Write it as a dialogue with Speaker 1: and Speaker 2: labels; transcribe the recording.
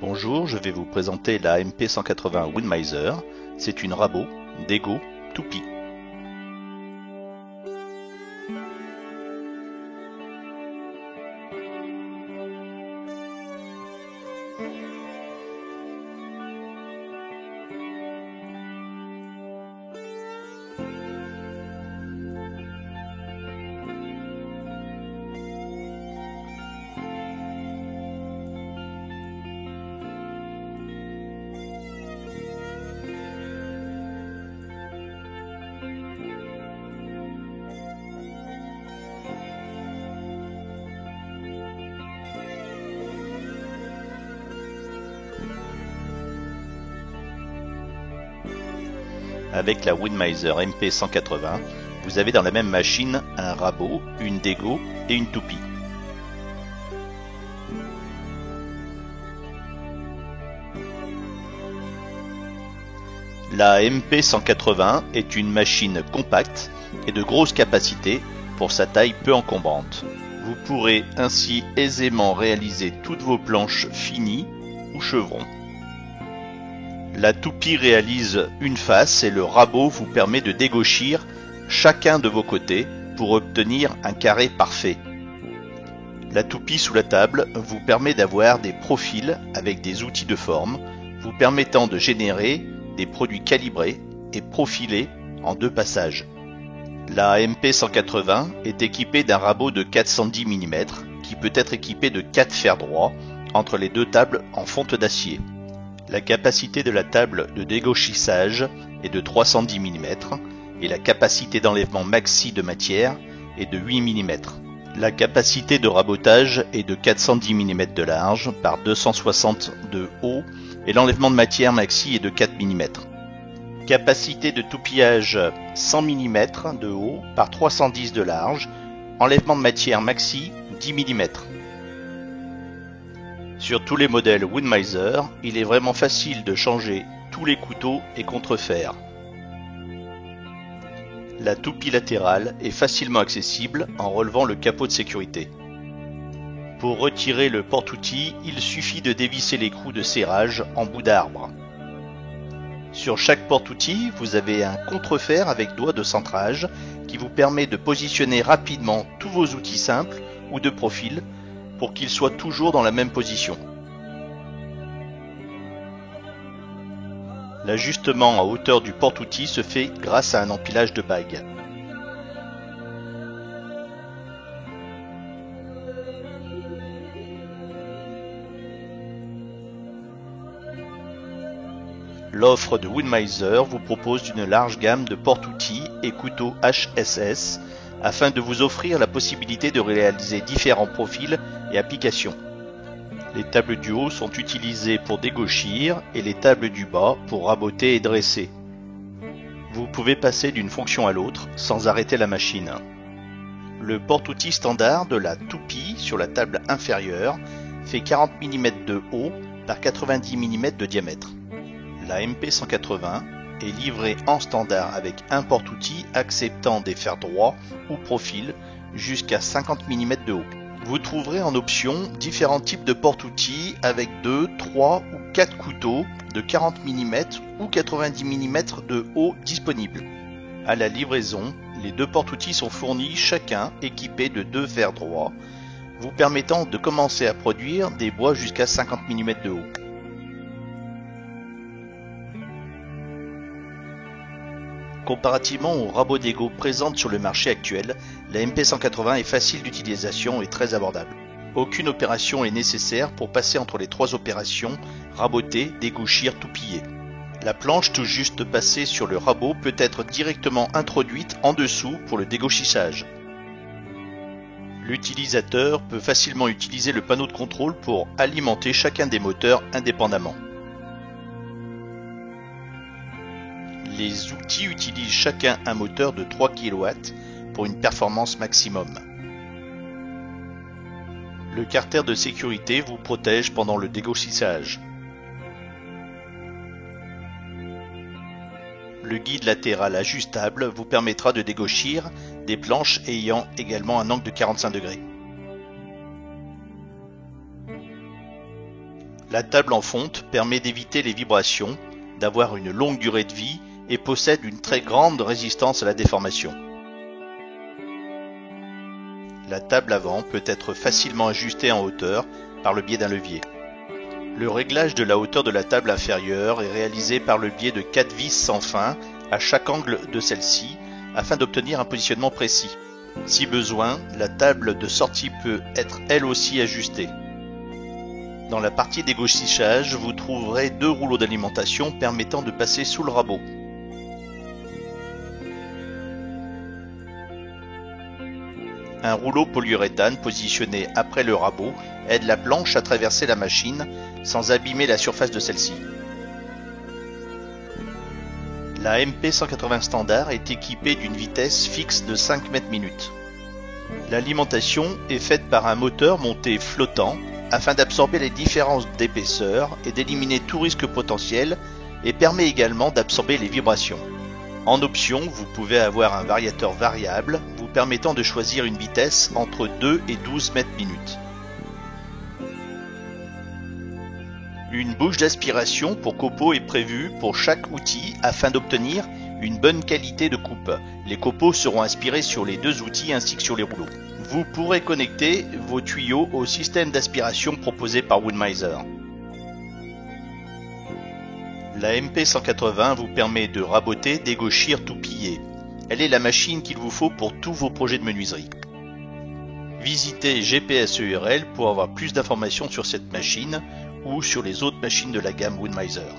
Speaker 1: Bonjour, je vais vous présenter la MP180 Windmiser. C'est une rabot, Dego, toupie. Avec la Windmiser MP180, vous avez dans la même machine un rabot, une Dego et une toupie. La MP180 est une machine compacte et de grosse capacité pour sa taille peu encombrante. Vous pourrez ainsi aisément réaliser toutes vos planches finies ou chevrons. La toupie réalise une face et le rabot vous permet de dégauchir chacun de vos côtés pour obtenir un carré parfait. La toupie sous la table vous permet d'avoir des profils avec des outils de forme, vous permettant de générer des produits calibrés et profilés en 2 passages. La MP180 est équipée d'un rabot de 410 mm qui peut être équipé de 4 fers droits entre les 2 tables en fonte d'acier. La capacité de la table de dégauchissage est de 310 mm et la capacité d'enlèvement maxi de matière est de 8 mm. La capacité de rabotage est de 410 mm de large par 260 de haut et l'enlèvement de matière maxi est de 4 mm. Capacité de toupillage 100 mm de haut par 310 de large, enlèvement de matière maxi 10 mm. Sur tous les modèles Windmiser, il est vraiment facile de changer tous les couteaux et contrefers. La toupie latérale est facilement accessible en relevant le capot de sécurité. Pour retirer le porte-outil, il suffit de dévisser l'écrou de serrage en bout d'arbre. Sur chaque porte-outil, vous avez un contrefer avec doigt de centrage qui vous permet de positionner rapidement tous vos outils simples ou de profil pour qu'ils soient toujours dans la même position. L'ajustement à hauteur du porte-outil se fait grâce à un empilage de bagues. L'offre de Windmiser vous propose une large gamme de porte-outils et couteaux HSS afin de vous offrir la possibilité de réaliser différents profils et applications. Les tables du haut sont utilisées pour dégauchir et les tables du bas pour raboter et dresser. Vous pouvez passer d'une fonction à l'autre sans arrêter la machine. Le porte-outil standard de la toupie sur la table inférieure fait 40 mm de haut par 90 mm de diamètre. La MP180 est livrée en standard avec un porte-outil acceptant des fers droits ou profils jusqu'à 50 mm de haut. Vous trouverez en option différents types de porte-outils avec 2, 3 ou 4 couteaux de 40 mm ou 90 mm de haut disponibles. À la livraison, les 2 porte-outils sont fournis chacun équipés de 2 fers droits, vous permettant de commencer à produire des bois jusqu'à 50 mm de haut. Comparativement aux rabots Dego présentes sur le marché actuel, la MP180 est facile d'utilisation et très abordable. Aucune opération est nécessaire pour passer entre les 3 opérations raboter, dégauchir, toupiller. La planche tout juste passée sur le rabot peut être directement introduite en dessous pour le dégauchissage. L'utilisateur peut facilement utiliser le panneau de contrôle pour alimenter chacun des moteurs indépendamment. Les outils utilisent chacun un moteur de 3 kW pour une performance maximum. Le carter de sécurité vous protège pendant le dégauchissage. Le guide latéral ajustable vous permettra de dégauchir des planches ayant également un angle de 45 degrés. La table en fonte permet d'éviter les vibrations, d'avoir une longue durée de vie et possède une très grande résistance à la déformation. La table avant peut être facilement ajustée en hauteur par le biais d'un levier. Le réglage de la hauteur de la table inférieure est réalisé par le biais de 4 vis sans fin à chaque angle de celle-ci afin d'obtenir un positionnement précis. Si besoin, la table de sortie peut être elle aussi ajustée. Dans la partie dégauchissage, vous trouverez 2 rouleaux d'alimentation permettant de passer sous le rabot. Un rouleau polyuréthane positionné après le rabot aide la planche à traverser la machine sans abîmer la surface de celle-ci. La MP180 standard est équipée d'une vitesse fixe de 5 mètres minutes. L'alimentation est faite par un moteur monté flottant afin d'absorber les différences d'épaisseur et d'éliminer tout risque potentiel et permet également d'absorber les vibrations. En option, vous pouvez avoir un variateur variable vous permettant de choisir une vitesse entre 2 et 12 mètres minutes. Une bouche d'aspiration pour copeaux est prévue pour chaque outil afin d'obtenir une bonne qualité de coupe. Les copeaux seront aspirés sur les 2 outils ainsi que sur les rouleaux. Vous pourrez connecter vos tuyaux au système d'aspiration proposé par Wood-Mizer. La MP180 vous permet de raboter, dégauchir, tout piller. Elle est la machine qu'il vous faut pour tous vos projets de menuiserie. Visitez GPS URL pour avoir plus d'informations sur cette machine ou sur les autres machines de la gamme Wood-Mizer.